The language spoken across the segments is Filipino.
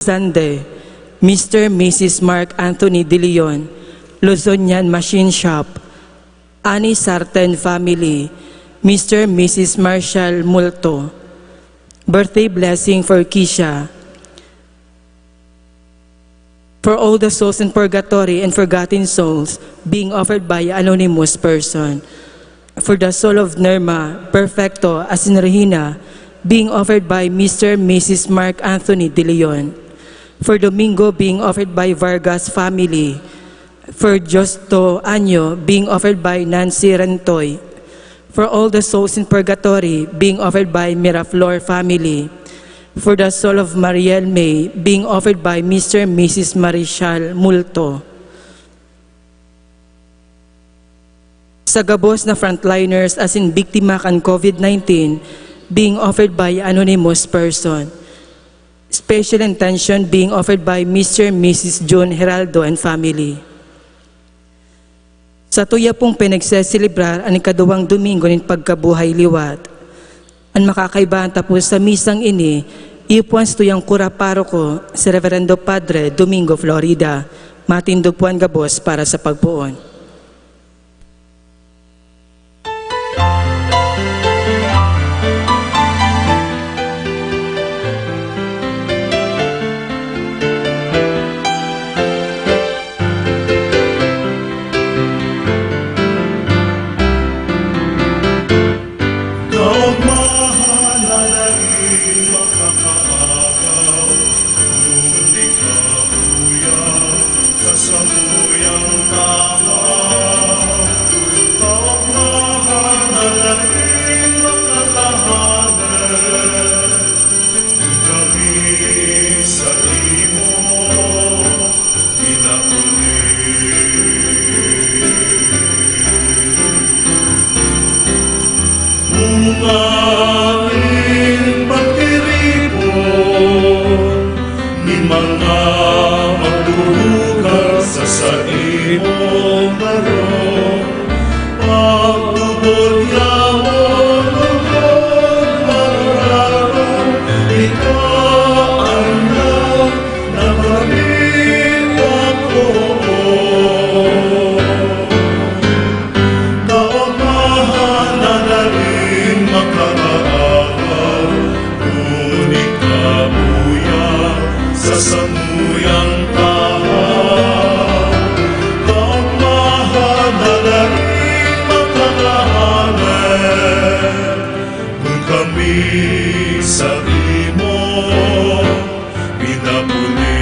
Sunday, Mr. Mrs. Mark Anthony De Leon, Luzonian Machine Shop, Annie Sarten family, Mr. Mrs. Marshall Multo. Birthday blessing for Keisha. For all the souls in purgatory and forgotten souls being offered by anonymous person. For the soul of Nerma Perfecto as in Regina being offered by Mr. and Mrs. Mark Anthony De Leon. For Domingo being offered by Vargas family. For Justo Año being offered by Nancy Rentoy. For all the souls in purgatory being offered by Miraflor family. For the soul of Mariel May being offered by Mr. and Mrs. Marichal Multo. Sa gabos na frontliners as in biktima kan COVID-19 being offered by anonymous person. Special intention being offered by Mr. and Mrs. John Heraldo and family. Sa tuya pong pinagseselebrar ang ikaduwang Domingo ng pagkabuhay liwat. Ang makakaibahan tapos sa misang ini, ipuan sa tuyang kura paroko si Reverendo Padre Domingo Florida, matindog puan gabos para sa pagpuon. Ngayon pagtiripon ni mga magdurugal sa saimong baron. Pagtubod yawon lugod mararon, ikaan lang na kaming ako. Kaugmahan na naging makakaagaw, ngunit kabuya sa samuyang tahaw. Kaugmahan na naging makakaagal, kung kami sa imo pinapuli.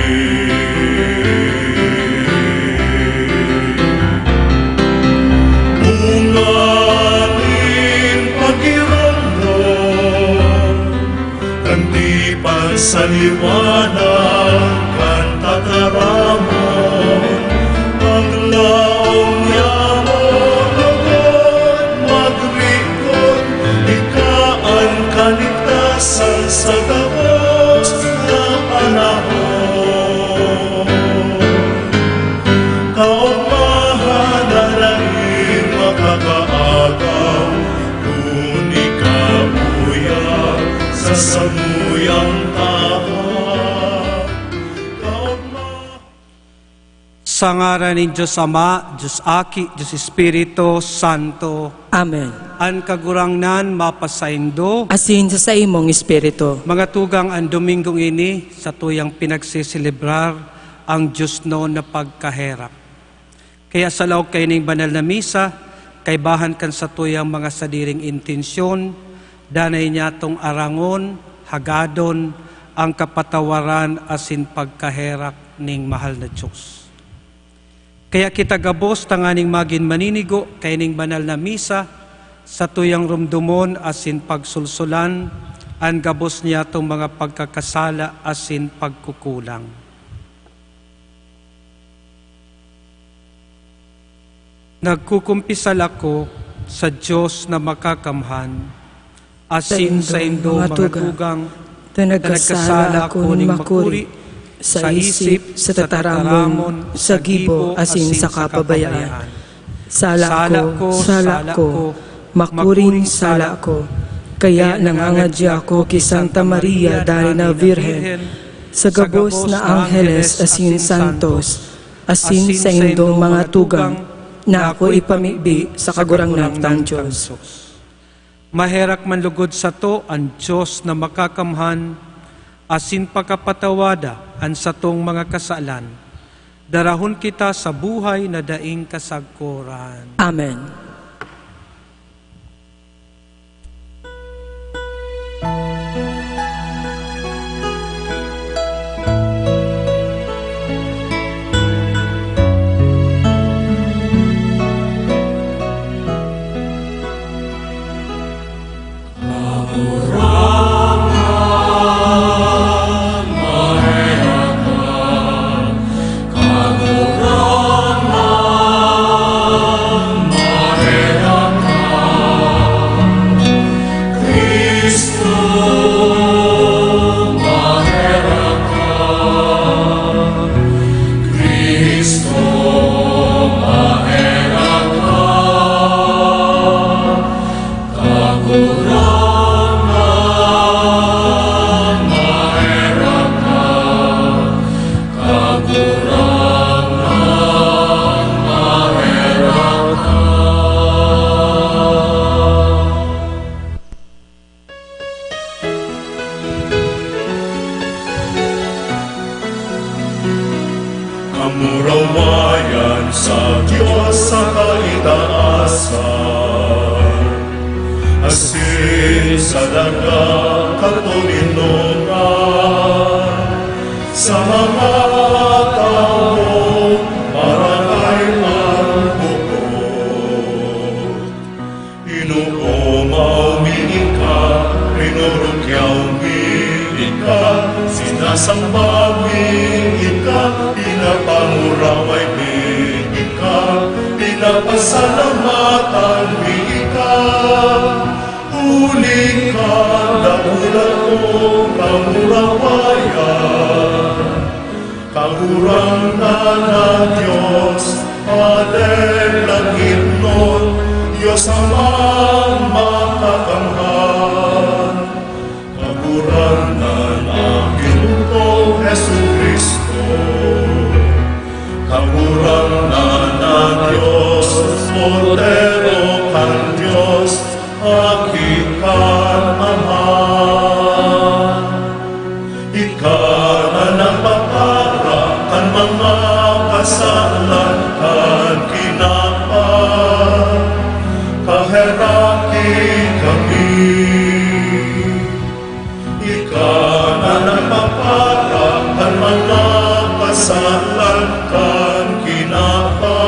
Unganin pakiramdam, kandi sa liwanag kan tataramon. Paglaong yamon lugod magrikod, ikaan kaligtasan sa gabos na panahon. Kaugmahan na langit makakaagaw, kung ikabuya sa samuyang tahaw. Sa ngaran ni Diyos Ama, Diyos Aki, Diyos Espiritu Santo. Amen. An kagurangnan mapasaindo. Asin sa imong espiritu. Mga tugang ang Domingong ini sa tuyang pinagsisilibrar ang Diyos noon na pagkaherap. Kaya sa laog kay ning banal na misa, kay bahan kan sa tuyang mga sadiring intensyon, danay niya tong arangon, hagadon, ang kapatawaran asin pagkaherap ning mahal na Diyos. Kaya kita gabos tanganing magin maninigo kay ning banal na misa sa tuyang rumdumon asin pagsulsulan ang gabos niya tong mga pagkakasala asin pagkukulang. Nagkukumpisal ako sa Diyos na makakamhan asin sa indo mga tugang na nagkasala ko ning makuri sa isip, sa tataramon, sa gibo, asin sa kapabayaan. Sala ko, makuring sala ko, Kaya nangangadya ako kay Santa Maria dahil na Virhen, sa gabos na angheles asin santos, asin sa indong mga tugang, na ako ipamibi sa kagurangnan ng Diyos. Maherak manlugod sa to ang Diyos na makakamhan, asin pagkapatawada ang satong mga kasalan. Darahon kita sa buhay na daing kasagkuran. Amen. Kamurawayan sa Diyos sa kaitaasan, asin sa dagat katulinungan, sa mga tao marangay ang bukod. Inuumaw mingin ka, rinurukyaw mingin ka, sinasamba mingin ka, pinapanguraway mingin ka, pinapasalamatan mingin ka. Huli ka, nagulat mo, kamurawayan, kagurangan ng Diyos, Padre langit nun, Diyos amang makakamhan. Kagurangan ang Ginoo Jesucristo, kagurangan ng Diyos, Cordero kang Diyos, agikan Ama. Ikaw na nagpapara kan mga kasalan kan kinapa, kaheraki kami. Ikaw na nagpapara kan mga kasalan kan kinapa,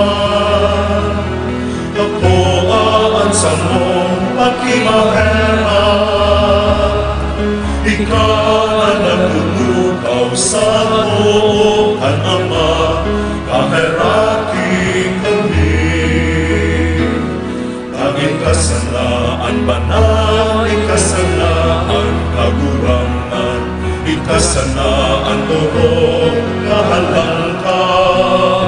ako aan sa mong pagkimahera. Ikaw na nagbubukaw sa bukan Ama, kaheraki kami. Taging kasalaan banal, ikasalaan kagurangan, ikasanaan turong kahalangkan.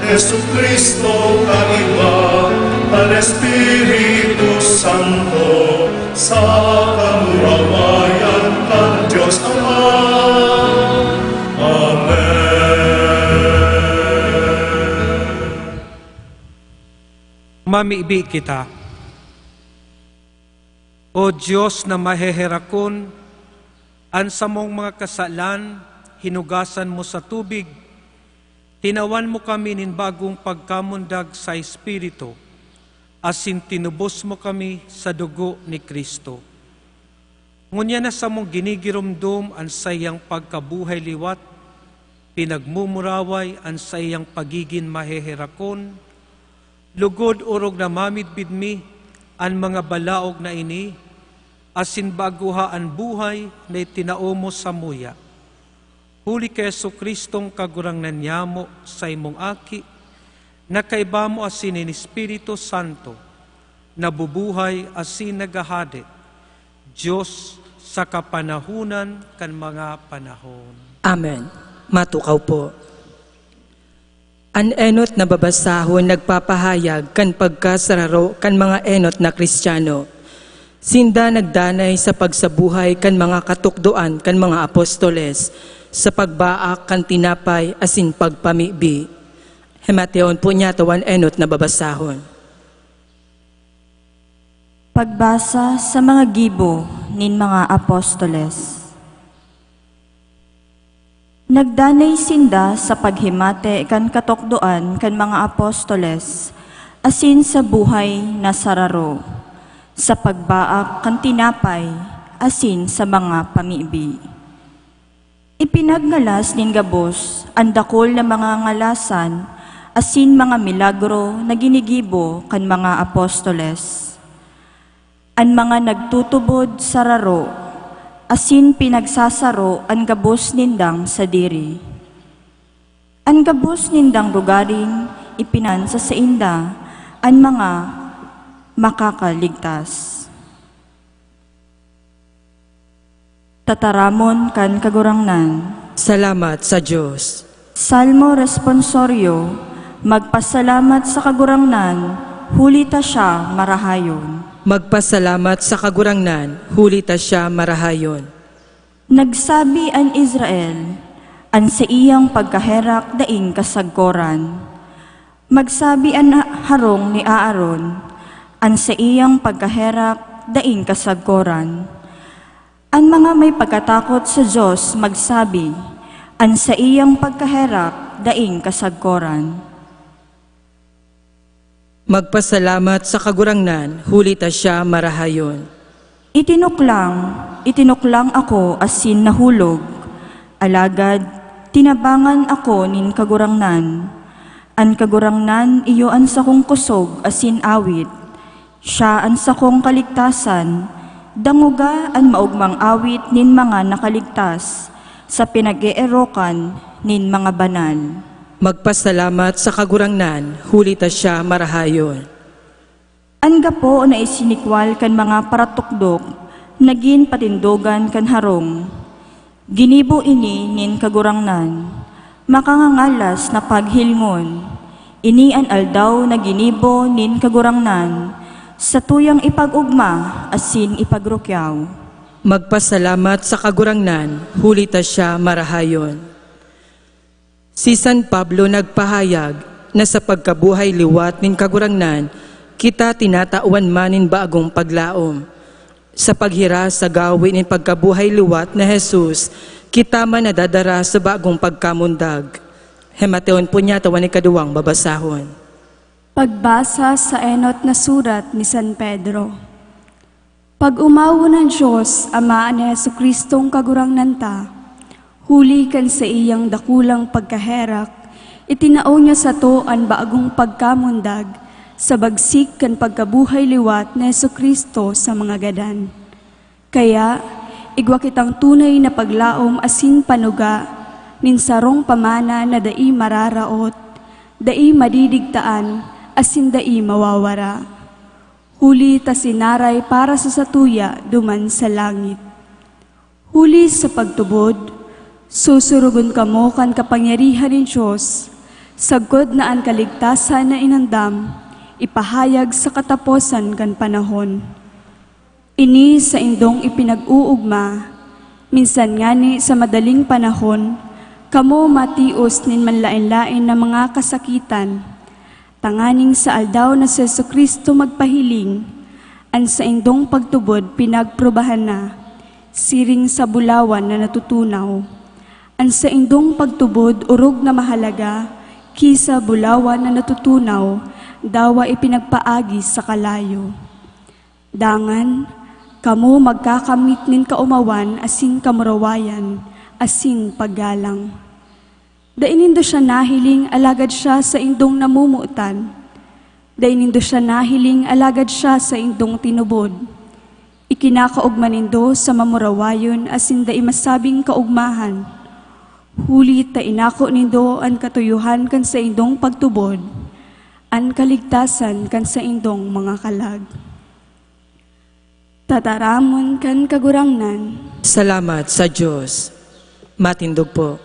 Jesucristo kaiba, ang Espiritu Santo, sa kamurawayan ng Diyos Ama. Amen. Mamiibi kita. O Diyos na maheherakon, ang samong mga kasalan, hinugasan mo sa tubig, tinawan mo kami nin bagong pagkamundag sa Espiritu, asin tinubos mo kami sa dugo ni Kristo. Ngunya na sa mong ginigirumdum ang sayang pagkabuhay liwat, pinagmumuraway ang sayang pagiging maheherakon, lugod urog na mamidbid mi ang mga balaog na ini, asin baguha ang buhay na itinao mo sa muya. Huli kay Jesucristong kagurangnan niyamo sa imong aki, nakaiba mo asin in Espiritu Santo, nabubuhay asin nagahade, Diyos sa kapanahunan kan mga panahon. Amen. Matukaw po. An enot na babasahon nagpapahayag kan pagkasararo kan mga enot na Kristiyano. Sinda nagdanay sa pagsabuhay kan mga katukdoan kan mga apostoles. sa pagbaak kan tinapay asin pagpamibi. Hemateon po niya tawan enot na babasahon. Pagbasa sa mga gibo nin mga apostoles. Nagdanay sinda sa paghimate kan katukdoan kan mga apostoles, asin sa buhay na sararo, sa pagbaak kan tinapay, asin sa mga pamibi. Ipinagngalas nin gabos ang dakol na mga ngalasan, asin mga milagro na ginigibo kan mga apostoles. Ang mga nagtutubod sa raro, asin pinagsasaro ang gabos nindang sa diri. Ang gabos nindang rugaring ipinansa sa inda ang mga makakaligtas. Tataramon kan kagurangnan. Salamat sa Diyos. Salmo responsorio, magpasalamat sa kagurangnan, huli ta siya marahayon. Magpasalamat sa kagurangnan, huli ta siya marahayon. Nagsabi ang Israel, an sa iyang pagkaherak daing kasagkoran. Magsabi ang harong ni Aaron, an sa iyang pagkaherak daing kasagkoran. Ang mga may pagkatakot sa Diyos magsabi, an sa iyang pagkaherak daing kasagkoran. Magpasalamat sa kagurangnan, huli ta siya marahayon. Itinuklang ako asin nahulog, alagad tinabangan ako nin kagurangnan. An kagurangnan iyo an sa kong kusog asin awit, siya an sa kong kaligtasan, danguga an maugmang awit nin mga nakaligtas, sa pinag-eerokan nin mga banal. Magpasalamat sa kagurangnan, huli ta siya marahayon. Ang gapo na isinikwal kan mga paratukdok, nagin patindogan kan harong. Ginibo ini nin kagurangnan, makangangalas na paghilngon. Ini an aldaw na ginibo nin kagurangnan, sa tuyang ipag-ugma asin ipagrukyaw. Magpasalamat sa kagurangnan, huli ta siya marahayon. Si San Pablo nagpahayag na sa pagkabuhay liwat nin kagurangnan, kita tinatawan manin bagong paglaom. Sa paghira sa gawi nin pagkabuhay liwat na Jesus, kita man nadadara sa bagong pagkamundag. Hemateon po niya tawan ikaduwang babasahon. Pagbasa sa enot na surat ni San Pedro. Pag-umawo ng Diyos, Ama ni Jesucristong kagurangnan ta, huli kan sa iyang dakulang pagkaherak, itinao niya sa to ang bagong pagkamundag, sa bagsik kan pagkabuhay liwat ni Jesucristo sa mga gadan. Kaya, igwa kitang tunay na paglaom asin panuga, nin sarong pamana na dai mararaot, dai madidigtaan, asin dai mawawara. Huli ta sinaray para sa satuya duman sa langit. Huli sa pagtubod, susurugon kamo kan kapangyarihan ni Diyos, sagod na ang kaligtasan na inandam, ipahayag sa kataposan kan panahon. Ini sa indong ipinag-uugma, minsan ngani sa madaling panahon, kamo matios nin manlain-lain na mga kasakitan, tanganing sa aldaw na sa Jesucristo magpahiling, an sa indong pagtubod pinagprobahan na, siring sa bulawan na natutunaw. Ang sa indong pagtubod urog na mahalaga, kisa bulawan na natutunaw, dawa ipinagpaagi sa kalayo. Dangan, kamo magkakamit nin kaumawan asin kamurawayan, asin paggalang. Dainindo siya nahiling alagad siya sa indong namumuutan. Dainindo siya nahiling alagad siya sa indong tinubod. Ikinakaugmanindo sa mamurawayon asin dai masabing kaugmahan. Huli ta inako nindo ang katuyuhan kan sa indong pagtubod, ang kaligtasan kan sa indong mga kalag. Tataramon kan kagurangnan. Salamat sa Diyos. Matindog po.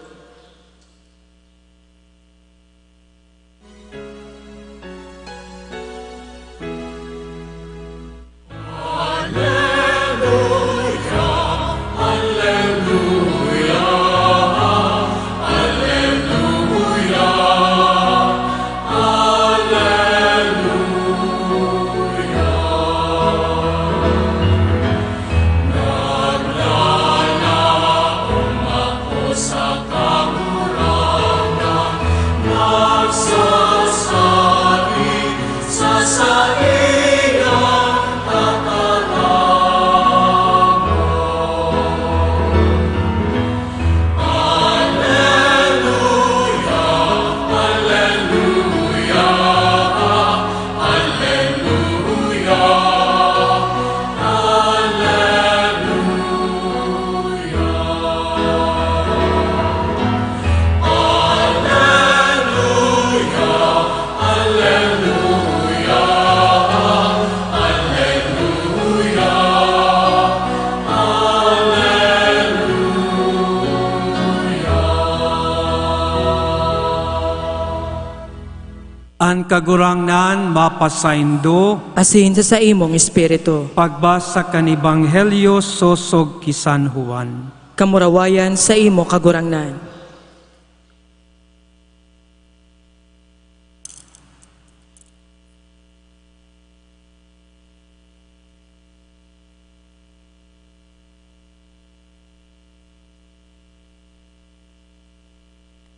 An kagurangnan mapasaindo, asin sa imong espiritu. pagbasa kan Ebanghelyo sosog ki San Juan. Kamurawayan sa imo kagurangnan.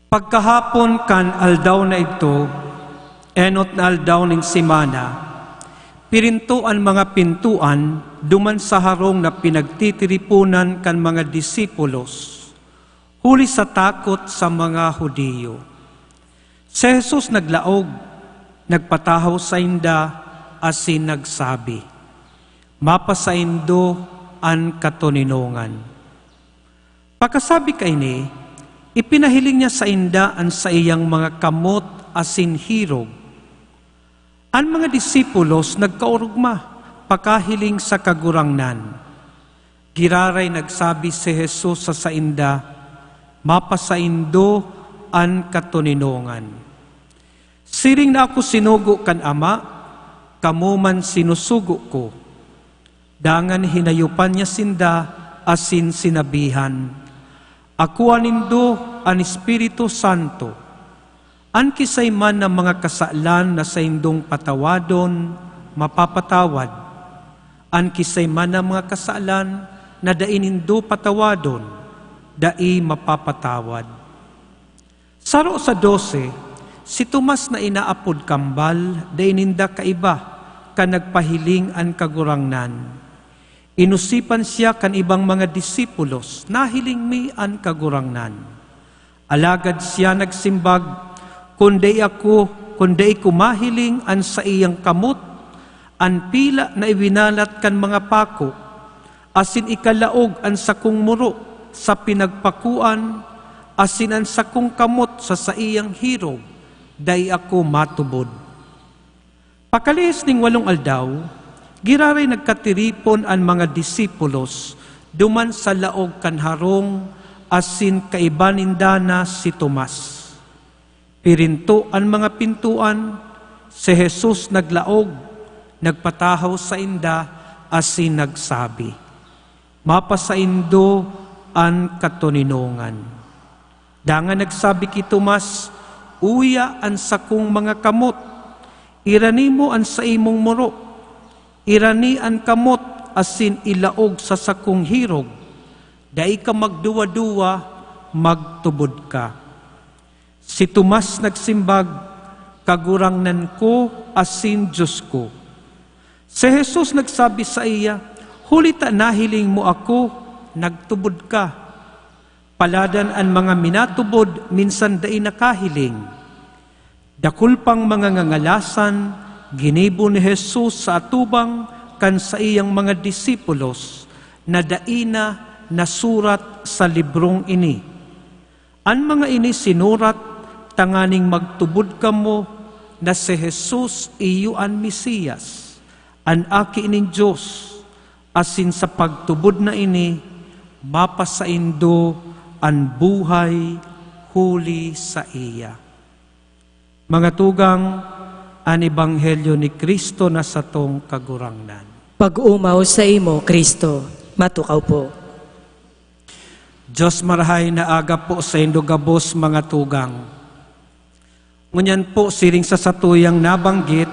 Pagkahapon kan aldaw na ito, enot na aldaw ning simana, pirintuan mga pintuan, duman sa harong na pinagtitiripunan kan mga disipulos, huli sa takot sa mga Hudiyo. Si Jesus naglaog, nagpatahaw sa inda, asin nagsabi, mapasaindo an katuninongan. Pagkasabi kay ni, ipinahiling niya sa inda ang sa iyang mga kamot asin hirog. Ang mga disipulos nagkaurugma, pakahiling sa kagurangnan. Giraray nagsabi si Jesus sa inda, mapasaindo an katuninongan. Siring na ako sinugo kan Ama, kamo man sinusugo ko. Dangan hinayupan niya sinda asin sinabihan, ako anindo an Espiritu Santo, an kisay man ng mga kasalan na sa indong patawadon, mapapatawad. An kisay man ng mga kasalan na dainindo patawadon, dai mapapatawad. Saro sa 12, si Tomas na inaapod kambal, daininda kaiba, ka nagpahiling an kagurangnan. Inusipan siya kan ibang mga disipulos, nahiling mi an kagurangnan. Alagad siya nagsimbag, kundi ko mahiling an sa iyang kamot, an pila na ibinalat kan mga pako, asin ikalaog an sakong muro sa pinagpakuan, asin an sakong kamot sa iyang hirog, day ako matubod. Pakalis ning 8 aldaw, giraray nagkatiripon ang mga disipulos, duman sa laog kan harong, asin kaibanindana si Tomas. Pirinto ang mga pintuan, si Jesus naglaog, nagpatahaw sa inda, asin nagsabi, mapasaindo an katuninongan. Dangan nagsabi ki Tomas, uya an sakong mga kamot, irani mo an sa imong muro, irani an kamot asin ilaog sa sakong hirog, dai ka magduwa-duwa, magtubod ka. Si Tomas nagsimbag, kagurangnan ko asin Diyos ko. Si Jesus nagsabi sa iya, hulita nahiling mo ako, nagtubod ka. Paladan ang mga minatubod, minsan dai nakahiling. Dakul pang mga ngangalasan, ginibo ni Jesus sa atubang kan sa iyang mga disipulos na daina nasurat sa librong ini. An mga ini sinurat, tanganing magtubod kamo na si Jesus iyo an Mesiyas, an aki ining Diyos, asin sa pagtubod na ini, mapasaindo an buhay huli sa iya. Mga tugang, an Ebanghelyo ni Kristo na sa tong kagurangnan. Pag-umaw sa imo, Kristo, matukaw po. Diyos marahay na aga po sa indogabos mga tugang. Ngunyan po siring sa satuyang nabanggit,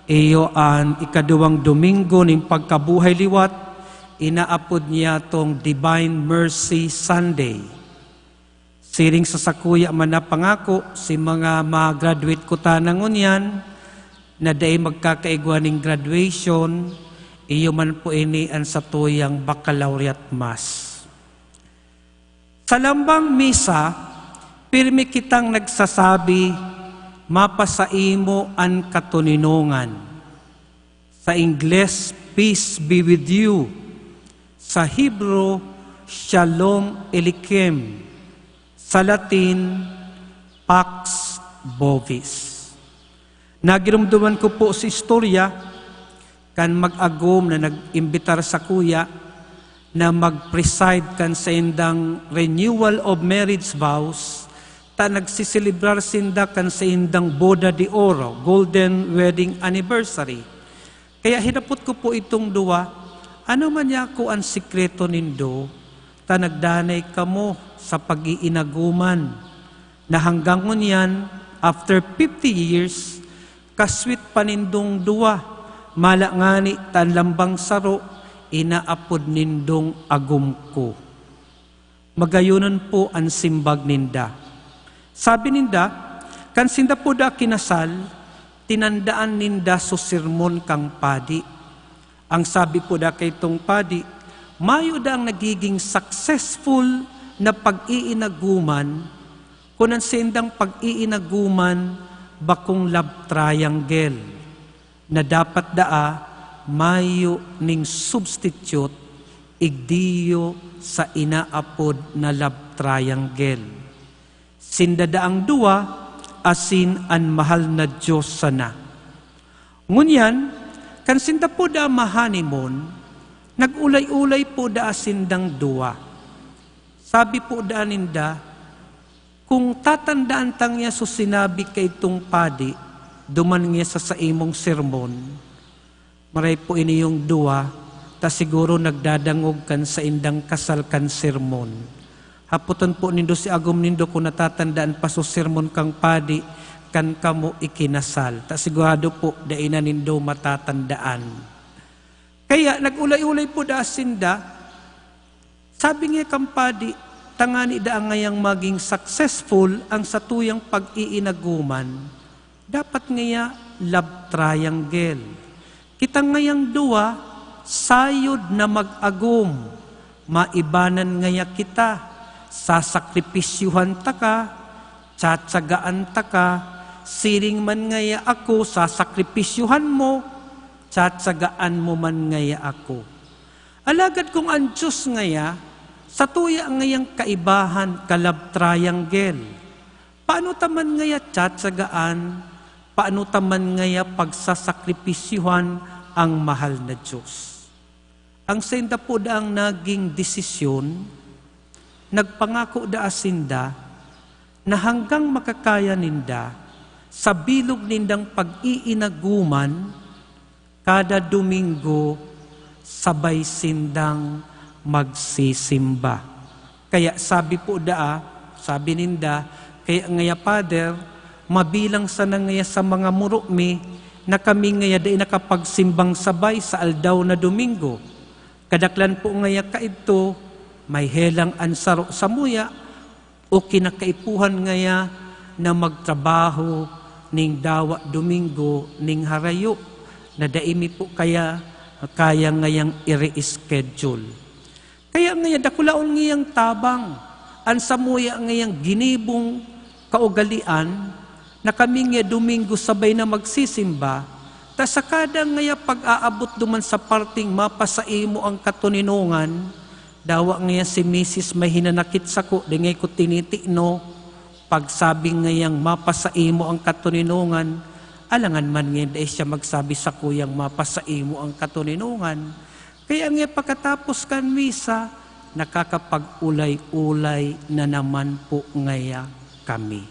iyo an ikaduwang Domingo ng pagkabuhay liwat, inaapod niya tong Divine Mercy Sunday. Siring sa sakuya man na pangako, si mga ma-graduate ko tanang ngunyan, na day magkakaigwaning graduation, iyo man po ini ang satuyang Baccalaureate Mass. Sa lambang misa, pirmi kitang nagsasabi, mapasaimo an katuninongan. Sa Ingles, peace be with you. Sa Hebrew, shalom elikem. Sa Latin, pax bovis. Nagirumduman ko po sa istorya, kan mag-agom na nag-imbitar sa kuya, na mag-preside kan sa indang renewal of marriage vows, ta nagsisilibrar sinda kan sa indang Boda de Oro, Golden Wedding Anniversary. Kaya hinapot ko po itong duwa, ano man niya ko ang sikreto nindo, ta nagdanay kamo sa pag-iinaguman, na hanggang ngunyan, after 50 years, kaswit panindong duwa, malangani tan lambang saro, inaapod nindong agum ko. Magayunan po ang simbag ninda. Sabi ninda, kan sinda po da kinasal, tinandaan ninda so sermon kang padi. Ang sabi po da kay tong padi, mayo da ang nagiging successful na pag-iinaguman, kung ang sindang pag-iinaguman, bakong love triangle, na dapat daa, mayo ning substitute, igdiyo sa inaapod na love triangle. Sindadaang duwa, asin an mahal na Diyos sana. Ngunyan, kan sinda po da mahanimon, nag-ulay-ulay po da sindang duwa. Sabi po da ninda, kung tatandaan tang niya so sinabi kay itong padi, duman niya sa imong sermon, maray po ini yung duwa, ta siguro nagdadangog kan sa indang kasal kan sermon. Haputon po nindo si agum nindo kung natatandaan pa so sermon kang padi, kan kamo ikinasal. Ta sigurado po, dainan nindo matatandaan. Kaya nag-ulay-ulay po da sinda, sabi nga kang padi, tangani da ngayang maging successful ang satuyang pag-iinaguman, dapat ngaya love triangle. Kita ngayang duwa, sayod na mag-agum, maibanan ngaya kita, sasakripisyuhan ta ka, tsatsagaan ta ka, siring man ngaya ako, sasakripisyuhan mo, tsatsagaan mo man ngaya ako. Alagad kung ang Diyos ngaya, sa tuya ngayang kaibahan, kalab triangle. Paano taman ngaya tsatsagaan, paano taman ngaya pagsasakripisyuhan ang mahal na Diyos. Ang senda po daang naging desisyon, nagpangako da asinda, na hanggang makakaya ninda, sa bilog nindang pag-iinaguman, kada Domingo, sabay sindang magsisimba. Kaya sabi po sabi ninda, kaya ngaya Father, mabilang sana ngaya sa mga murukmi, na kami ngaya day nakapagsimbang sabay sa aldaw na Domingo. Kadaklan po ngaya kaito, may helang ansaro sa muya, o kinakaipuhan ngaya na magtrabaho ning dawa Domingo ning harayo, na daimi po kaya ngayang i-reschedule. Kaya ngaya dakulaon ngayang tabang, an sa muya ngayang ginibong kaugalian, na kami nga Domingo sabay na magsisimba, ta sa kada ngaya pag-aabot duman sa parting mapasaimo ang katuninungan, dawa ngaya si Mrs. may hinanakit sako, di ngay ko tinitino, pagsabi ngayang mapasaimo ang katuninungan, alangan man ngayon dahil siya magsabi sa kuyang mapasaimo ang katuninungan. Kaya nga pagkatapos kan misa, nakakapag-ulay-ulay na naman po ngaya kami.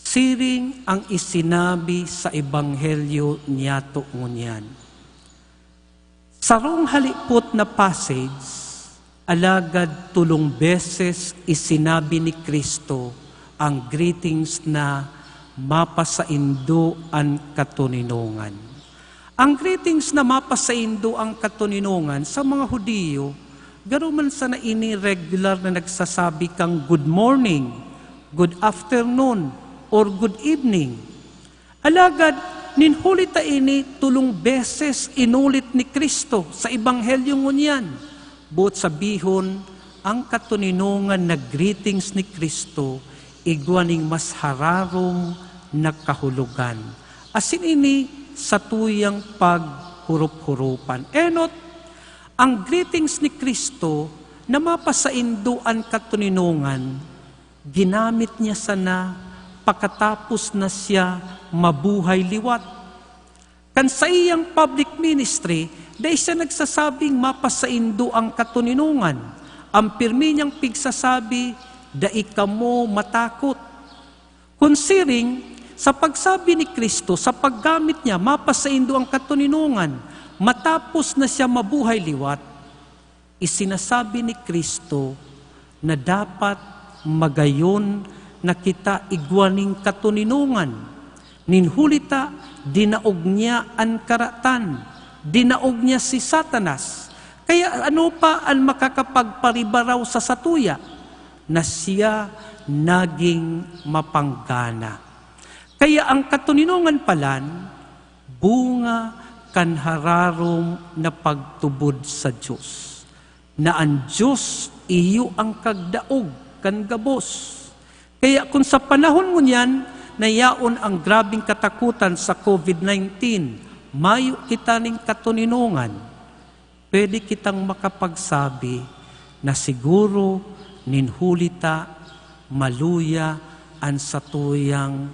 Siring ang isinabi sa Ebanghelyo niyato ngunyan. Sarong halipot na passage, alagad tulong beses isinabi ni Kristo ang greetings na mapasaindo ang katuninungan. Ang greetings na mapasaindo ang katuninungan sa mga Hudiyo, garo man sana ini regular na nagsasabi kang good morning, good afternoon, or good evening. Alagad, ninhulita ini tulong beses inulit ni Kristo sa Ebanghelyo ngunyan. Buot sabihon, ang katuninungan na greetings ni Kristo, igwaning mas hararong nakahulugan. Asin ini sa tuyang paghurup-hurupan. Enot, ang greetings ni Kristo na mapasainduan katuninungan, ginamit niya sana pagkatapos na siya mabuhay liwat. Kan sa iyang public ministry, dahil siya nagsasabing mapasaindo ang katuninungan. Ang pirmi niyang pigsasabi, dai kamo matakot. Considering, sa pagsabi ni Kristo, sa paggamit niya, mapasaindo ang katuninungan, matapos na siya mabuhay liwat, isinasabi ni Kristo na dapat magayon na kita igwaning katuninungan. Ninhulita, dinaog niya ang karatan, dinaog niya si Satanas. Kaya ano pa ang makakapagparibaraw sa satuya? Na siya naging mapanggana. Kaya ang katuninungan palan, bunga kanhararom na pagtubod sa Diyos. Na ang Diyos iyo ang kagdaog, kan gabos. Kaya kung sa panahon mo niyan, nayaon ang grabing katakutan sa COVID-19, mayo kita ning katuninungan, pwede kitang makapagsabi na siguro ninhulita maluya ang satuyang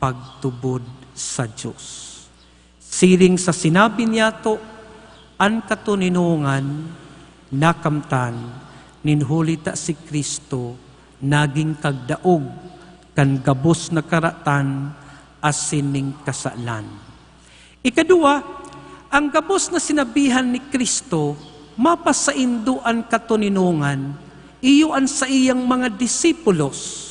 pagtubod sa Diyos. Siring sa sinabi niya to, ang katuninungan nakamtan, ninhulita si Kristo, naging kagdaog, kan gabos na karatan, asining kasalan. Ikadua, ang gabos na sinabihan ni Kristo, mapasaindo ang katuninungan, iyon sa iyang mga disipulos.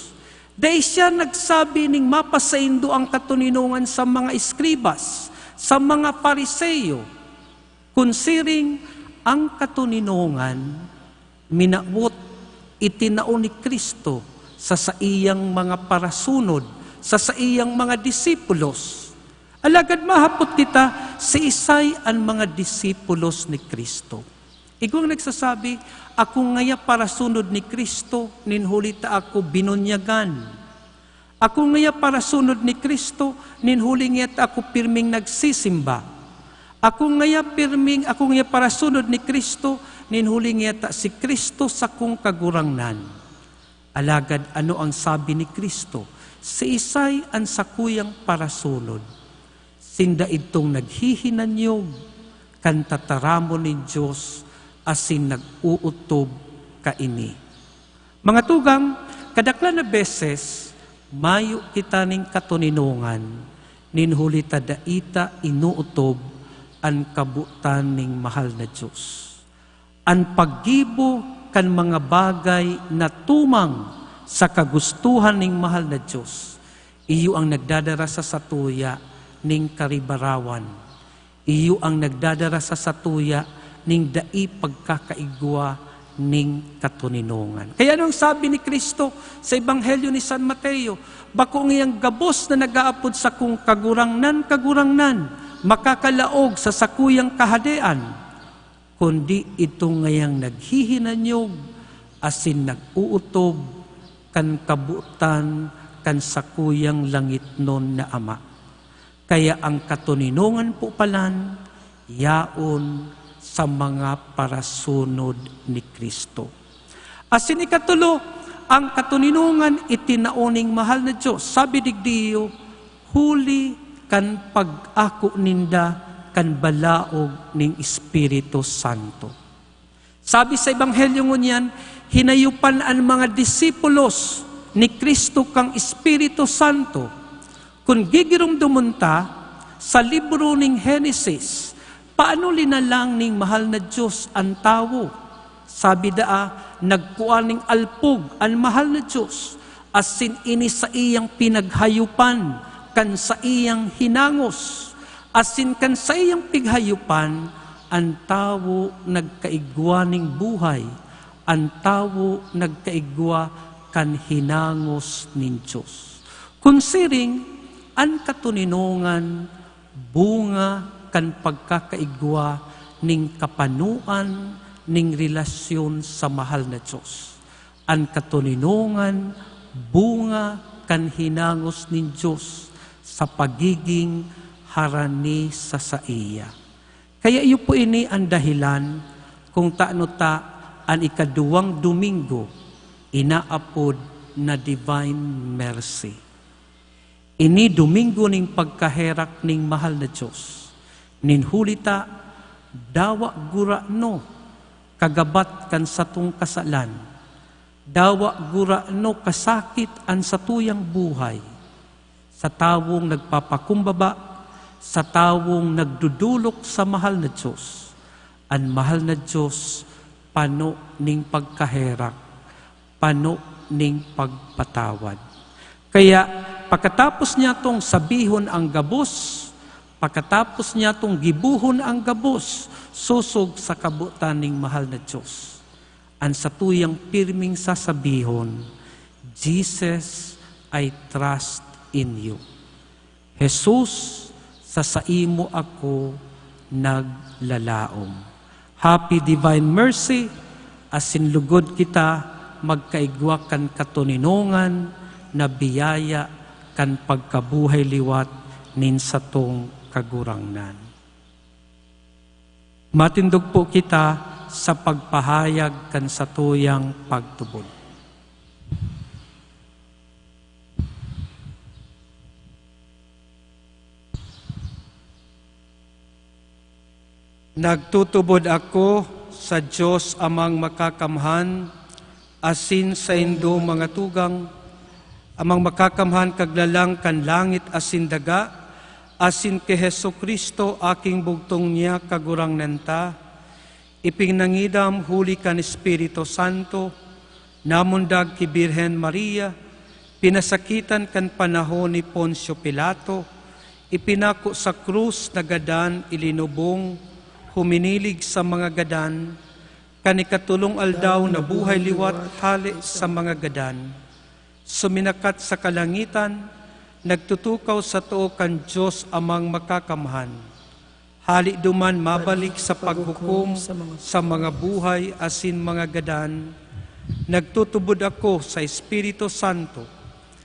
Dahil siya nagsabi ning mapasaindo ang katuninungan sa mga eskribas, sa mga pariseyo. Kunsiring ang katuninungan, minawot itinao ni Kristo sa iyang mga parasunod, sa iyang mga disipulos. Alagad mahapot kita, si isay ang mga disipulos ni Kristo. Igong nagsasabi, ako ngaya para sunod ni Kristo, ninhulita ako binunyagan. Ako ngaya para sunod ni Kristo, ninhulingat ako pirming nagsisimba. Ako ngaya para sunod ni Kristo, ninhulingat si Kristo sa kong kagurangnan. Alagad ano ang sabi ni Kristo? Si isay ang sakuyang para sunod. Sinda itong naghihinanyog, kan tataramo ni Diyos, asin nag-uutob kaini. Mga tugang, kadakla na beses, mayo kita ning katuninungan, ninhulita daita inuutob, ang kabutan ning mahal na Diyos. Ang paggibo kan mga bagay na tumang sa kagustuhan ning mahal na Diyos, iyo ang nagdadara sa satuya ning karibarawan. Iyo ang nagdadara sa satuya ning dai pagkakaigwa ning katuninungan. Kaya anong sabi ni Kristo sa Ebanghelyo ni San Mateo, bako ngayang gabos na nagaapod sa kung kagurangnan, makakalaog sa sakuyang kahadean, kundi ito ngayang naghihinanyog, asin nag-uutob, kan kabutan, kan sakuyang langit nun na Ama. Kaya ang katuninungan po palan, yaon sa mga parasunod ni Kristo. Asin ikatulo, ang katuninungan itinaoning mahal na Diyos. Sabi digdiyo, huli kan pag-ako ninda kan balaog ning Espiritu Santo. Sabi sa Ebanghelyo ngunyan, hinayupan ang mga disipulos ni Kristo kang Espiritu Santo. Kung gigirom dumunta sa libro ning Henesis, paano linalang ning mahal na Diyos ang tao? Sabi daa, nagkuaning alpog ang mahal na Diyos, asin ini sa iyang pinaghayupan, kan sa iyang hinangos, asin kan sa iyang pighayupan, ang tao nagkaigwaning buhay, ang tao nagkaigwa kan hinangos nin Diyos. Kunsiring, ang katuninungan, bunga kan pagkakaigwa ning kapanuan ning relasyon sa mahal na Diyos. Ang katuninungan, bunga kan hinangos nin Diyos sa pagiging harani sa iya. Kaya iyo po ini ang dahilan kung taano ta ang ikaduwang Domingo inaapod na Divine Mercy. Ini Domingo ning pagkaherak ning mahal na Diyos. Ninhulita, dawa gura no, kagabat kan satong kasalan, Dawa gura no kasakit an satuyang buhay, sa tawong nagpapakumbaba, sa tawong nagdudulok sa mahal na Diyos. An mahal na Diyos, pano ning pagkaherak, pano ning pagpatawad. Kaya pagkatapos niya tong sabihon ang gabos, pagkatapos niya tong gibuhon ang gabos, susog sa kabutan ning mahal na Diyos. Ang satuyang pirming sasabihon, Jesus, I trust in you. Jesus, sa saimo ako naglalaom. Happy Divine Mercy, asin lugod kita, magkaigwa kan katuninongan, na biyaya kan pagkabuhay liwat nin satong kagurangnan. Matindog po kita sa pagpahayag kan satuyang pagtubod. Nagtutubod ako sa Diyos amang makakamhan, asin sa indo mga tugang, amang makakamhan kaglalang kan langit asin daga, asin ke Heso Kristo aking bugtong niya kagurang nanta, ipinangidam huli kan Espiritu Santo, namundag ki Birhen Maria, pinasakitan kan panahon ni Poncio Pilato, ipinako sa krus na gadan ilinubong, huminilig sa mga gadan, kanikatulong aldaw na buhay liwat hali sa mga gadan. Suminakat sa kalangitan, nagtutukaw sa tuo kan Diyos amang makakamhan. Hali duman mabalik sa paghukom sa mga buhay asin mga gadan. Nagtutubod ako sa Espiritu Santo,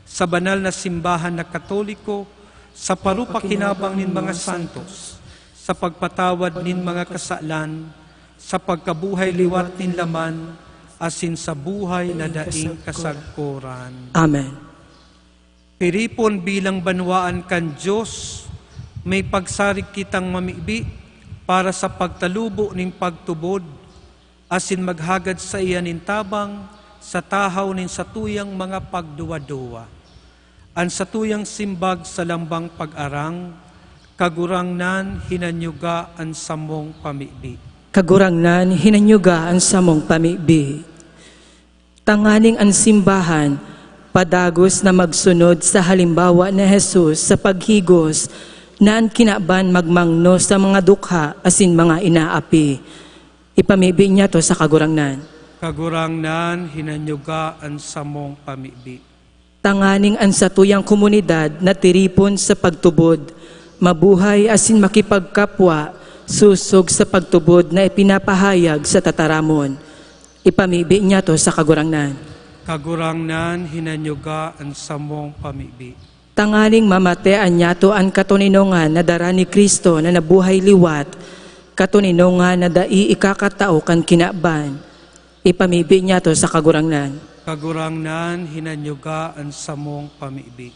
sa banal na simbahan na Katoliko, sa parupakinabang nin mga santos, sa pagpatawad nin mga kasalan, sa pagkabuhay liwat nin laman, asin sa buhay na daing kasagkuran. Amen. Piripon bilang banwaan kan Diyos, may pagsarig kitang mamibi para sa pagtalubo ning pagtubod, asin maghagad sa iyan nin tabang, sa tahaw nin satuyang mga pagduwa-duwa. An satuyang simbag sa lambang pag-arang, kagurangnan hinanyuga ang samong pamibi. Kagurangnan, hinanyuga ang samong pamibi. Tanganing ang simbahan, padagos na magsunod sa halimbawa ni Jesus sa paghigos, na ang kinaban magmangno sa mga dukha asin mga inaapi. Ipamibi niya to sa kagurangnan. Kagurangnan hinanyuga ang samong pamibi. Tanganing ang satuyang komunidad na tiripon sa pagtubod, mabuhay asin makipagkapwa, susog sa pagtubod na ipinapahayag sa tataramon. Ipamibi niya to sa kagurangnan. Kagurangnan hinanyuga ang samong pamibi. Tanganing mamatean niya to ang katuninongan na dara ni Kristo na nabuhay liwat, katuninongan na dai ikakatao kan kinaban. Ipamibi niya to sa kagurangnan. Kagurangnan hinanyuga ang samong pamibi.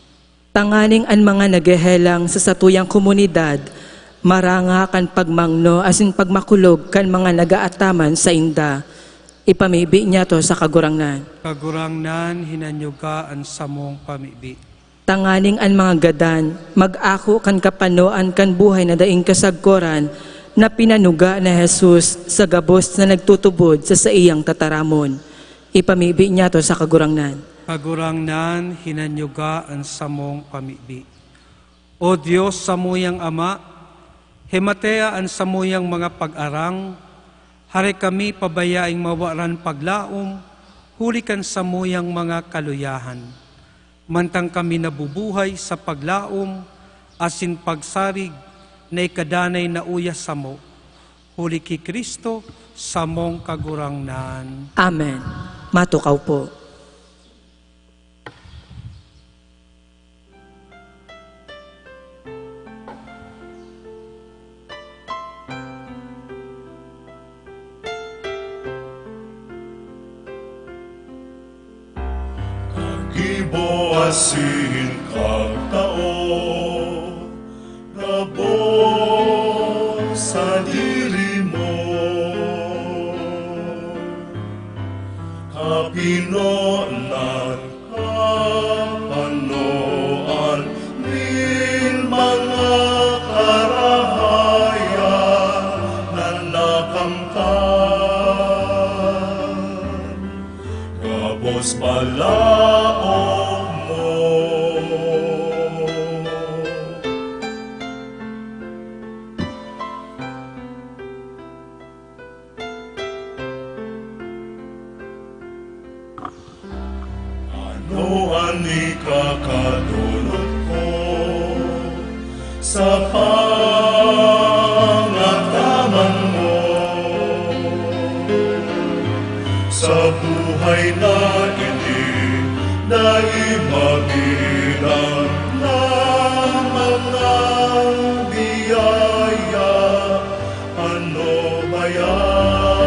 Tanganing ang mga nagehelang sa satuyang komunidad, maranga kan pagmangno asin pagmakulog kan mga nagaataman sa inda. Ipamibi niya to sa kagurangnan. Kagurangnan hinanyuga ang samong pamibi. Tanganing ang mga gadan, mag-ako kan kapanoan kan buhay na daing kasagkoran, na pinanuga na Jesus sa gabos na nagtutubod sa iyang tataramon. Ipamibi niya to sa kagurangnan. Kagurangnan hinanyuga ang samong pamibi. O Diyos samuyang Ama, himatea ang samuyang mga pag-arang, hari kami pabayaing mawaran paglaom, hulikan samuyang mga kaluyahan. Mantang kami nabubuhay sa paglaom, asin pagsarig na ikadanay na uyas samo, huli ki Kristo samong kagurangnan. Amen. Matukaw po. Gibo asin kag tao, rabo sa diri mo. Kapino pinakadulot ko sa pangataman mo. Sa buhay na hindi naimabilang lamang ang biyaya, ano ba yan?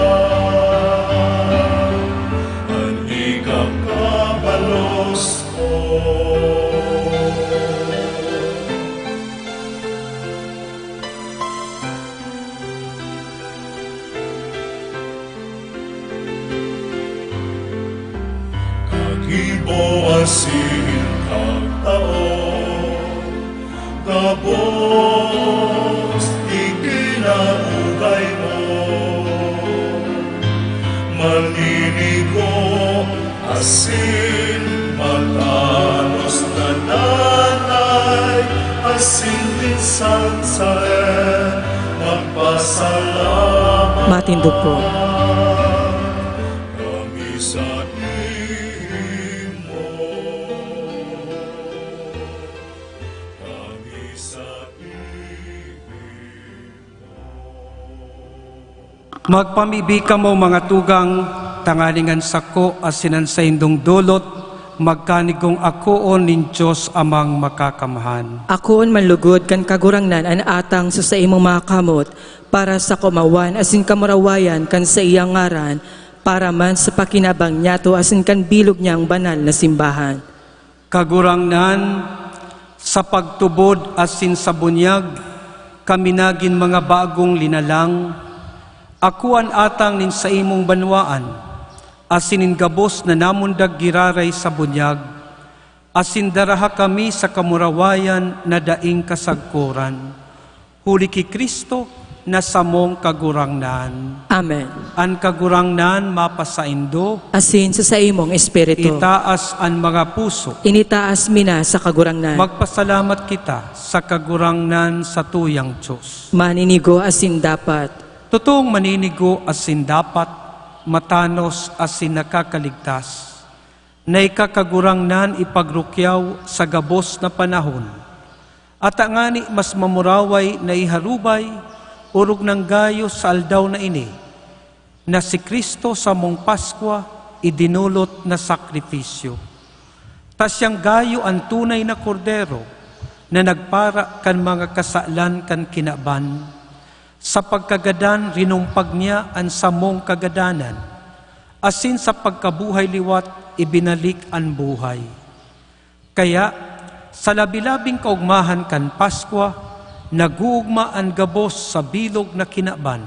Ang ikakabalos ko. Kagiboasin kang taon, gabos ikinaugay mo. Maliligo, asin, matanos na nanay, asin din sansae, magpasalamat Matindog po. kami sa imo. Kami sa Magpamibi ka mo mga tugang, tangalingan sako asinan sa indong dulot, magkanigong akoon nin Diyos amang makakamahan. Akoon manlugod kan kagurangnan an atang sa imong mga kamot para sa kumawan asin kamurawayan kan sa iyang ngaran para man sa pakinabang niyato asin kan bilog niyang banal na simbahan. Kagurangnan sa pagtubod asin sa bunyag, kami nagin mga bagong linalang, akuan atang nin sa imong banwaan, asinin gabos na namundag giraray sa bunyag, asin daraha kami sa kamurawayan na daing kasagkuran. Huli ki Kristo na samong kagurangnan. Amen. An kagurangnan mapasaindo, Asin sa imong espiritu. itaas an mga puso. Initaas mina sa kagurangnan. Magpasalamat kita sa kagurangnan sa tuyang Diyos. Maninigo asin dapat. Totoong maninigo asin dapat, matanos asin nakakaligtas, na ikakagurangnan ipagrukyaw sa gabos na panahon. At angani mas mamuraway na iharubay, urog ng gayo sa aldaw na ini, na si Kristo sa mong Paskwa idinulot na sakripisyo. Tas siyang gayo ang tunay na kordero, na nagpara kan mga kasalan kan kinaban, sa pagkagadan rinumpag niya ang samong kagadanan, asin sa pagkabuhay liwat ibinalik ang buhay. Kaya sa labilabing kaugmahan kan Paskwa, naguugma ang gabos sa bilog na kinaban.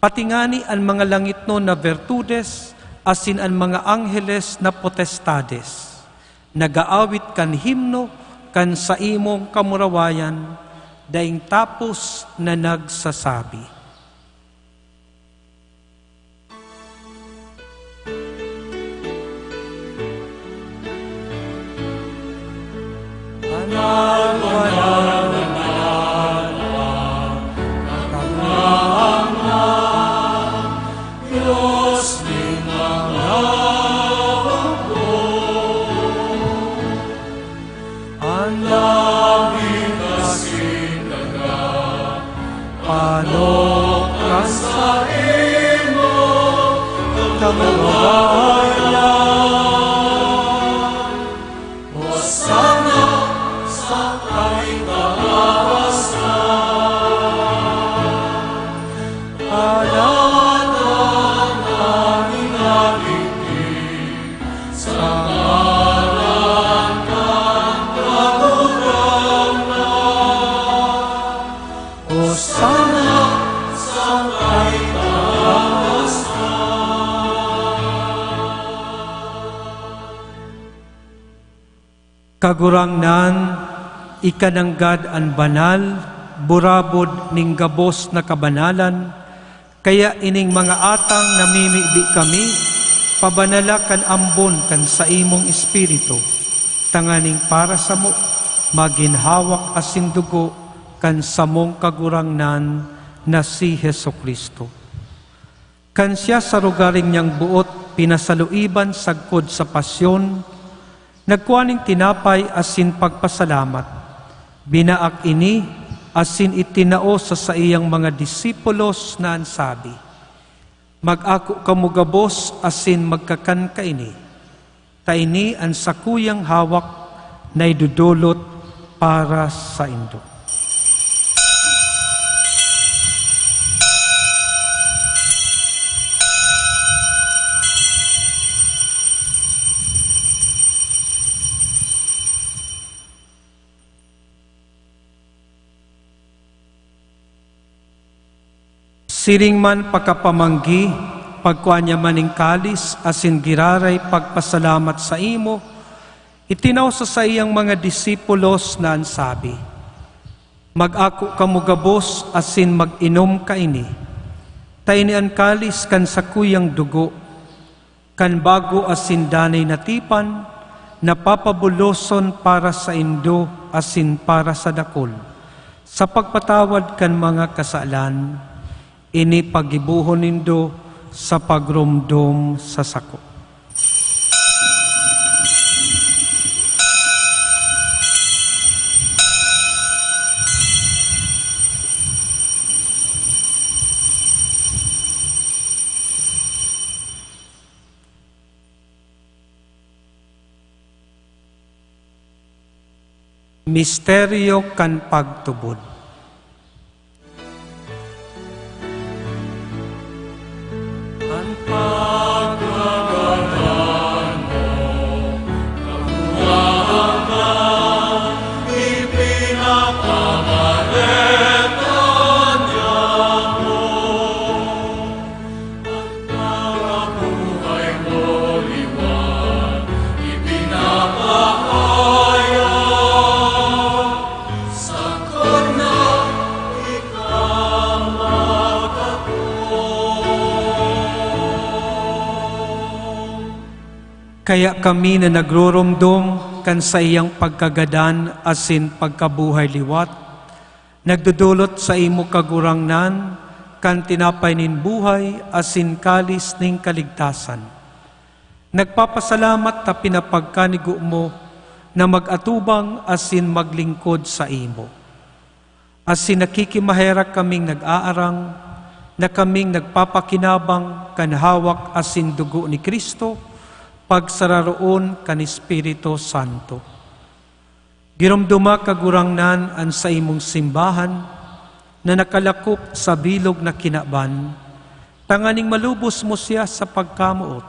Patingani ang mga langit no na virtudes, asin ang mga angheles na potestades. Nagaawit kan himno kan sa imong kamurawayan, daing tapos na nagsasabi. Kagurangnan, ikananggad an banal, burabod ning gabos na kabanalan, kaya ining mga atang namimibi kami, pabanala kan ambon kan sa imong espiritu, tanganing para sa mo, maginhawak asin dugo kan samong kagurangnan na si Hesukristo. Kan siya sa rugaring niyang buot, pinasaluiban sagkod sa pasyon, Nagkuhaning tinapay asin pagpasalamat. Binaak ini asin itinao sa iyang mga disipulos na ansabi, mag-ako kamo gabos asin magkakan kaini. Taini ang sakuyang hawak na idudulot para sa indo. Siring man pagkapamanggi, pagkuanya maning kalis, asin giraray pagpasalamat sa imo, itinaw sa iyang mga disipulos na ansabi, mag-ako kamo gabos, asin mag-inom kaini. Taini ang kalis kan sakuyang dugo, kan bago asin danay natipan, napapabuloson para sa indo, asin para sa dakol, sa pagpatawad kan mga kasalan, ini pagibuhon nindo sa pagrumdum sa sako. Misteryo kan pagtubod. Kaya kami na nagrurumdum kan sa iyang pagkagadan asin pagkabuhay liwat, nagdudulot sa imo kagurangnan kan tinapay nin buhay asin kalis ning kaligtasan. Nagpapasalamat ta pinapagkanigo mo na mag-atubang asin maglingkod sa imo. Asin nakikimahera kaming nag-aarang na kaming nagpapakinabang kan hawak asin dugo ni Kristo, pagsararoon kan Espiritu Santo. Giromduma kagurangnan an sa imong simbahan na nakalakop sa bilog na kinaban, tanganing malubos mo siya sa pagkamuot,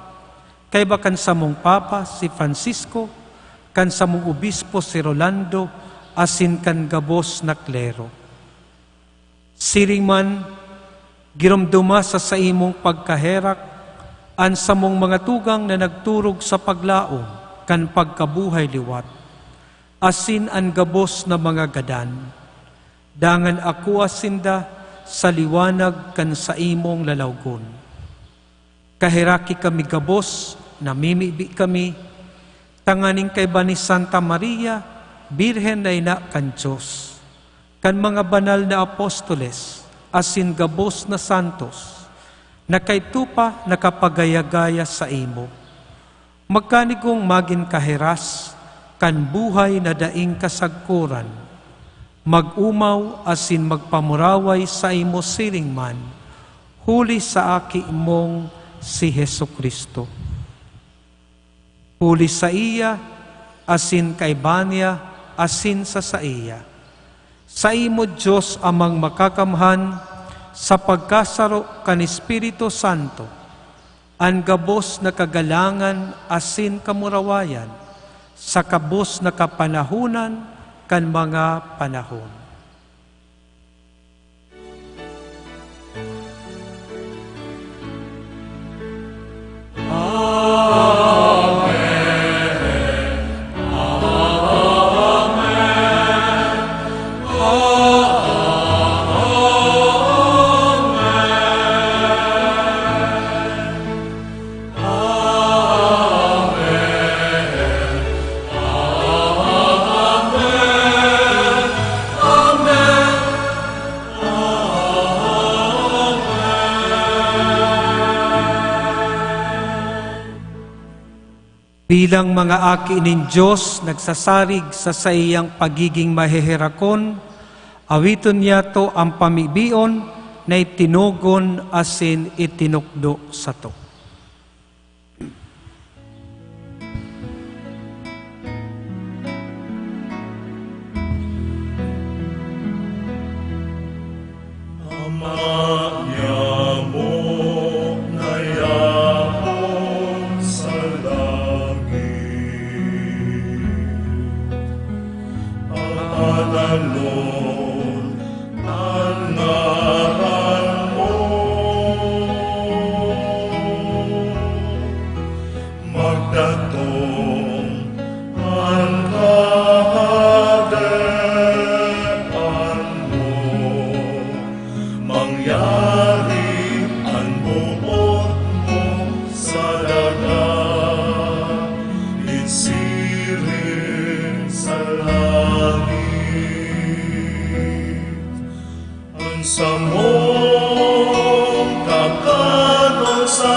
kay bakan sa mong Papa si Francisco, kan sa mong Obispo si Rolando, asin kan gabos na klero. Siring man, giromduma sa imong pagkaherak, an sa mong mga tugang na nagturog sa paglaom, kan pagkabuhay liwat, asin an gabos na mga gadan, dangan ako asinda sa liwanag kan sa imong lalawgon. Kahiraki kami gabos, namimibi kami, tanganing kay ba ni Santa Maria, Birhen na ina kan Diyos, kan mga banal na apostoles, asin gabos na santos, na kay tupa nakapagayagaya sa imo. Magkanigong magin kahiras, kan buhay na daing kasagkuran, mag-umaw asin magpamuraway sa imo siring man, huli sa aki mong si Hesu Kristo. Huli sa iya, asin kay Banya, asin sa iya. Sa imo Diyos amang makakamhan, sa pagkasaro kan Espiritu Santo, ang gabos na kagalangan asin kamurawayan, sa kabos na kapanahunan kan mga panahon. Bilang mga aki nin Diyos, nagsasarig sa iyang pagiging maheherakon, awiton niya to ang pamibion na itinugon asin itinukdo sa to. Ama niya mo na yakon sa langit, alalon ang ngaran mo, magdatong ang kaharian mo, mangyari ang buot mo sa dagat, isirin sa langit. Ang samong kakanon sa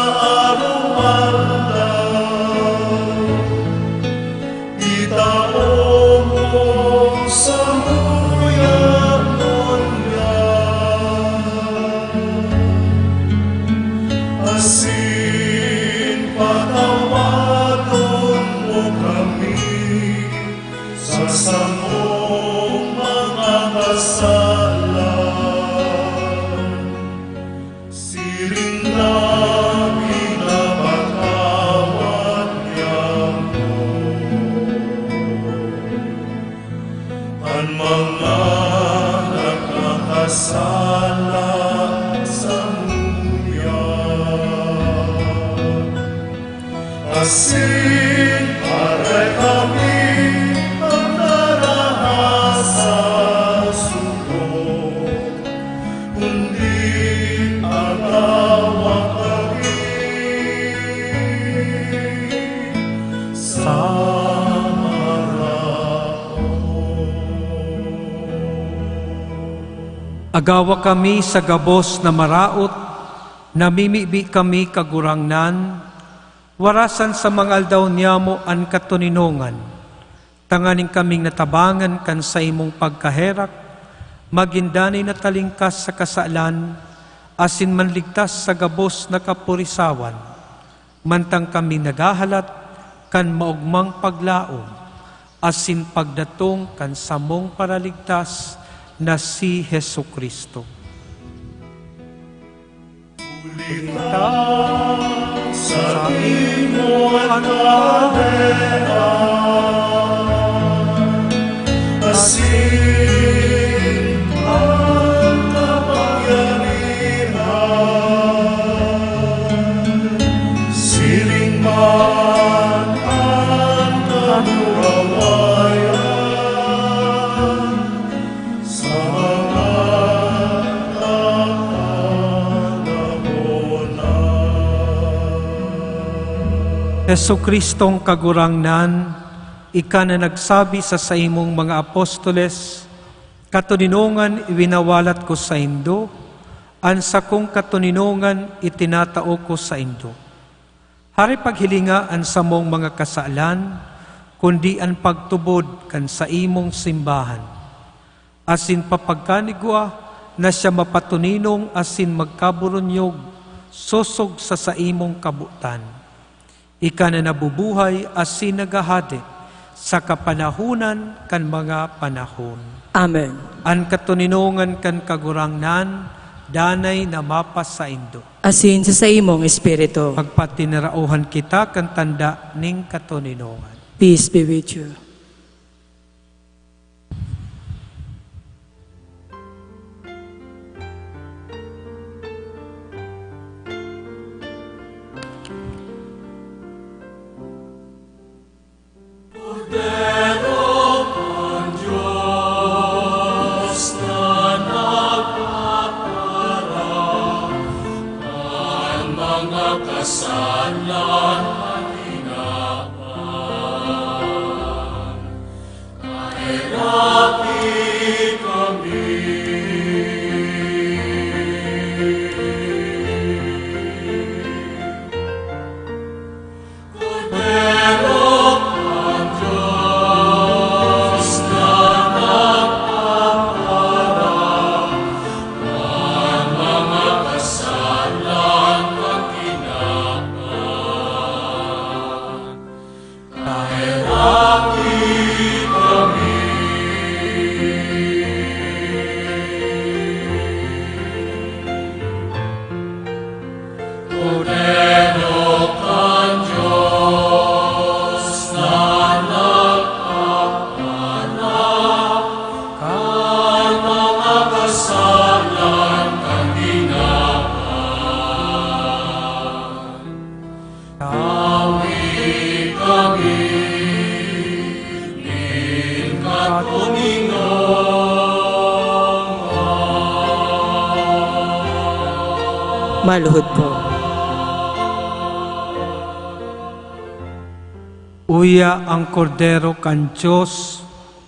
araw-araw, itaon mo sa muyanon niya. Asin patawadon mo kami sa samong mga kasalan. Siring na pinapatawad niya mo ang mga nagkakasala sa muya. Asin pare kami ang narahasa sugod, kundi agawa kami sa Agawa kami sa gabos na maraot, namimibi kami kagurangnan, warasan sa mga aldaw niya mo an katuninongan, tanganing kaming natabangan kan sa imong pagkaherak, magindani na talingkas sa kasalan, asin manligtas sa gabos na kapurisawan, mantang kami nagahalat kan maugmang paglaom, asin pagdatong kan samong paraligtas na si Hesu Kristo. sa imo at kaharian, asin ang kapangyarihan, siring man ang kamurawayan, sa mga Hesu Kristong kagurangnan, ika na nagsabi sa imong mga apostoles, katuninongan iwinawalat ko sa indo, ansa kong katuninongan itinatao ko sa indo. Hari paghilinga an sa mong mga kasalan, kundi an pagtubod kan sa imong simbahan. Asin papagkanigwa na siya mapatuninong asin magkaburunyog, sosog sa imong kabutan. Ika na nabubuhay asin nagahade sa kapanahunan kan mga panahon. Amen. An katuninongan kan kagurangnan, danay na mapas sa indo. Asin sa imong espiritu. Pagpatinarauhan kita kan tanda ning katuninongan. Peace be with you. Pero Maluhod po. Uya ang kordero kan Diyos,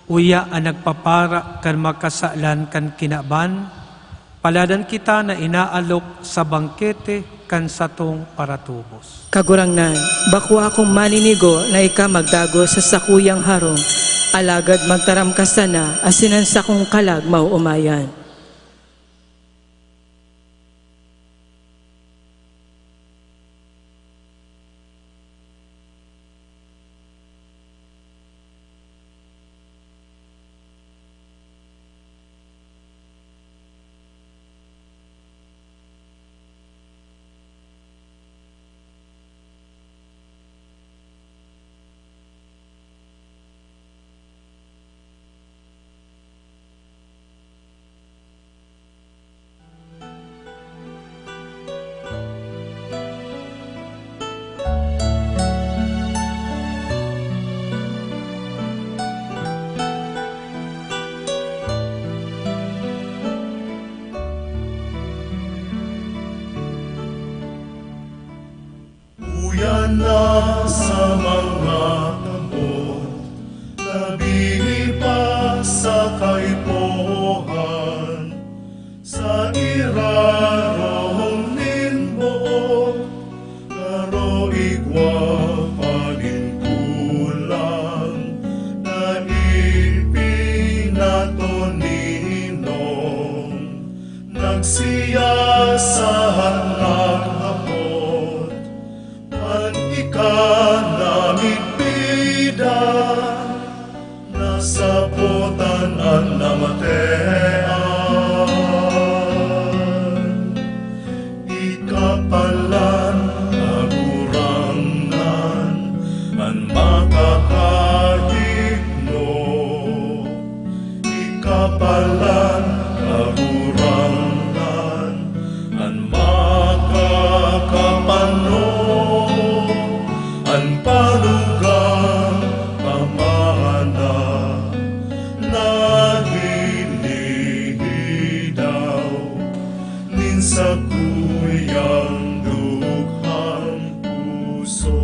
uya ang nagpapara kan makasalan kan kinaban, paladan kita na inaalok sa bangkete kan satong paratubos. Kagurangnan, bakwa akong maninigo na ika magdago sa sakuyang harong, alagad magtaram ka sana, asinan sa kong kalag mauumayan. Uyan na sa mga kamot, nabinipa sa kaipohan, sa irarong ninbo, karo igwa palintulang, na ipinato ninong, nagsiya sa hanghapon, ika namin bida, nasabutan ang namatean. Ikapalan kagurangan, ang makakahigno. Ikapalan kagurangan, ang makakapano. Ang panugang pamana na hinihidaw nin sa kuyang dukhang puso.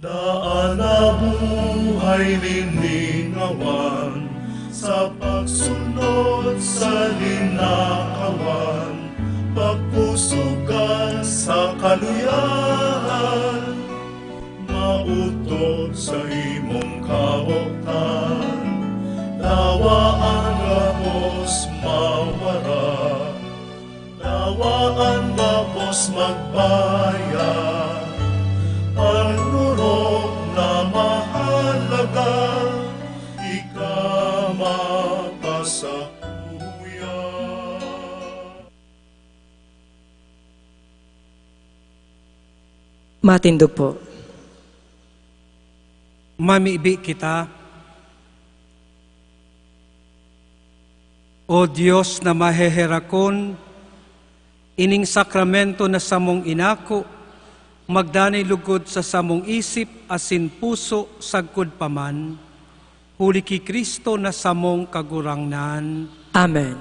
Daan na buhay liningawan sa pagsunod sa linakawan, pagpusugan sa kaluyahan, mautot sa imong kaoktan, lawa ang gapos mawara, lawa ang gapos magbaya, pagdurog na mahalaga, ika mapasakuya. Matindo po. Mamiibi kita, O Diyos na maheherakon, ining sakramento na samong inako, magdanay lugod sa samong isip asin puso sagkod paman, huli ki Kristo na samong kagurangnan. Amen.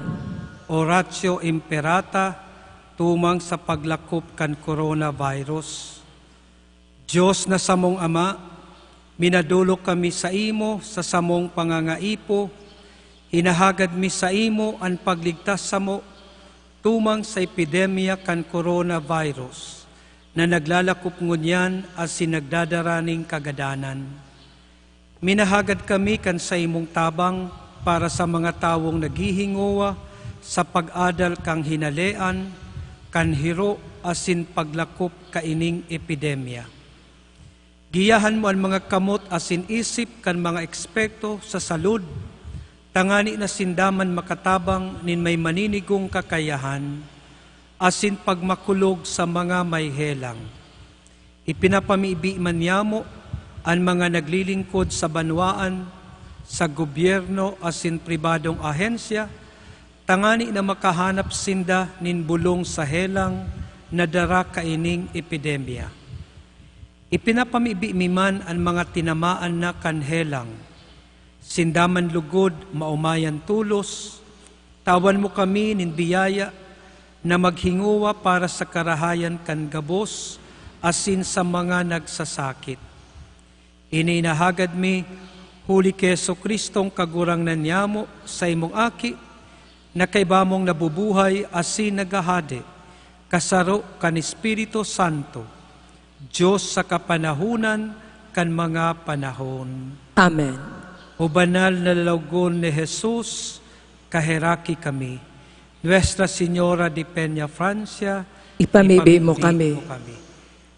Oratio Imperata, tumang sa paglakop kan coronavirus. Diyos na samong Ama, minadulok kami sa imo sa samong pangangaipo, hinahagad mi sa imo ang pagligtas sa mo, tumang sa epidemya kan coronavirus, na naglalakop ngunyan as sinagdadaraning kagadanan. Minahagad kami kan sa imong tabang para sa mga tawong naghihinguwa sa pag-adal kang hinalean, kan hiro asin paglakop kaining epidemya. Giyahan mo ang mga kamot asin isip kan mga eksperto sa salud, tangani na sindaman makatabang nin may maninigong kakayahan, asin pagmakulog sa mga may helang. Ipinapamiibi man yamo ang mga naglilingkod sa banwaan, sa gobyerno asin pribadong ahensya, tangani na makahanap sinda nin bulong sa helang na dara kaining epidemya. Ipinapamibi man ang mga tinamaan na kanhelang, sindaman lugod, maumayan tulos, tawan mo kami nin biyaya, na maghinguwa para sa karahayan kan gabos, asin sa mga nagsasakit. Ininahagad mi, huli kay Jesucristong kagurang nanyamo sa imong aki, na kaibamong nabubuhay asin nagahade, kasaro kan Espiritu Santo, Diyos sa kapanahunan kan mga panahon. Amen. O banal na lalagon ni Jesus, kaheraki kami. Nuestra Señora de Peña Francia, Ipamibi mo kami.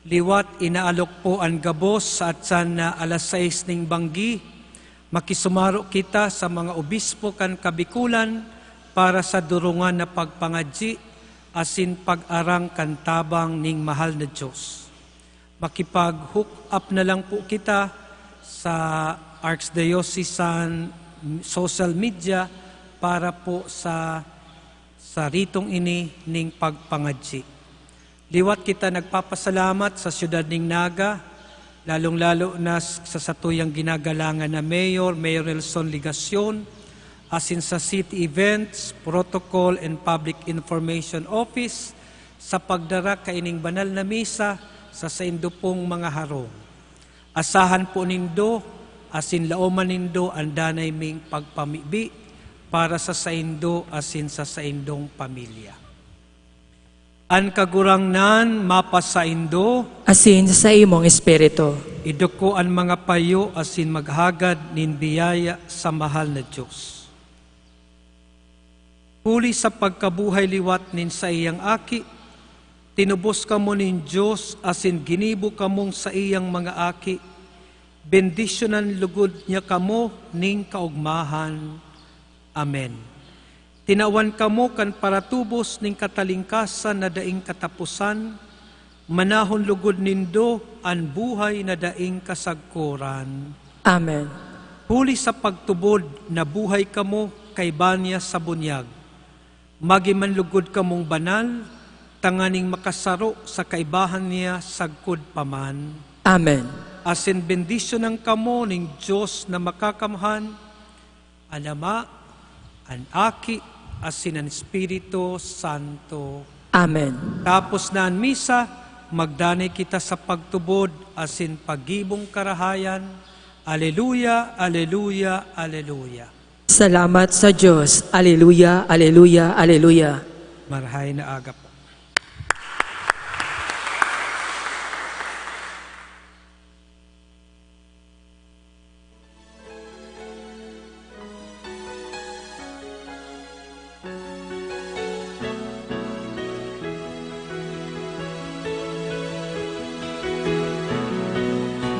Liwat inaalok po ang gabos sa atsan na alas 6 ning banggi, makisumaro kita sa mga obispo kan kabikulan para sa durungan na pagpangadji, asin pag-arang kan tabang ning mahal na Diyos. Makipag-hook up na lang po kita sa Archdiocesan social media para po sa ritong ini ning pagpangadji. Liwat kita nagpapasalamat sa siyudad ning Naga, lalong-lalo na sa satuyang ginagalangan na Mayor Nelson Ligacion, asin sa City Events, Protocol and Public Information Office, sa pagdara kaining banal na misa sa saindo pong mga harong. Asahan po nindo, asin laoman nindo ang danay ming pagpamibi, para sa saindo asin sa saindong pamilya. An kagurangnan mapasaindo, Asin sa imong espiritu. iduko ang mga payo asin maghagad nin biyaya sa mahal na Diyos. Huli sa pagkabuhay liwat nin sa iyang aki, tinubos kamo nin Diyos asin ginibo kamong sa iyang mga aki, bendisyonan lugod niya kamo ning kaugmahan. Amen. Tinawan kamo kan paratubos ning katalingkasan na daing katapusan, manahon lugod nindo an buhay na daing kasagkuran. Amen. Huli sa pagtubod na buhay kamo kay banya sa bunyag, magimanlugod kamong banal, tanganing makasaro sa kaibahan niya sagkod paman. Amen. Asin bendisyon ng kamo ning Diyos na makakamhan, an Ama, an Aki, asin ang Espiritu Santo. Amen. Tapos na ang misa, magdanay kita sa pagtubod, asin pagibong karahayan. Aleluya, aleluya, aleluya. Salamat sa Diyos. Aleluya, aleluya, aleluya. Marahay na aga po.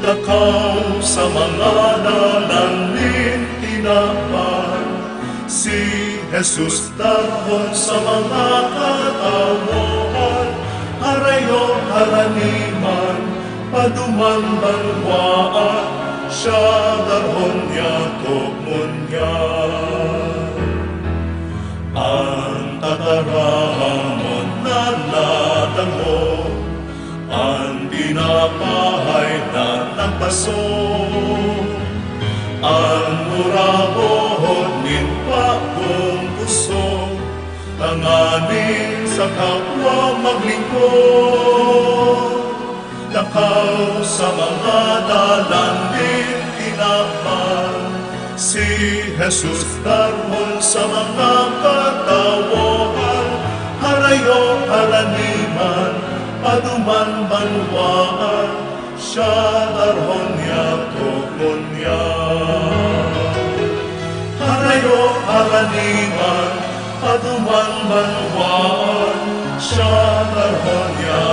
Lakaw sa mga nalalangin tinapan, si Jesus dahon sa mga katawan, harayo haraniman, paduman banwaan, siya dahon niya tukmunyan. Ang tatarahamon na nadangon, ang dinapahay na nagpaso, ang murabohon nin pakong puso, tanganin sa kapwa maglingkod. Lakaw sa mga dalandin tinapan, si Jesus darhon sa mga katawan, harayo haraniman, paduman banwaan, siya darhon niya tukmunya. Harayo haraniman, paduman banwaan, siya darhon niya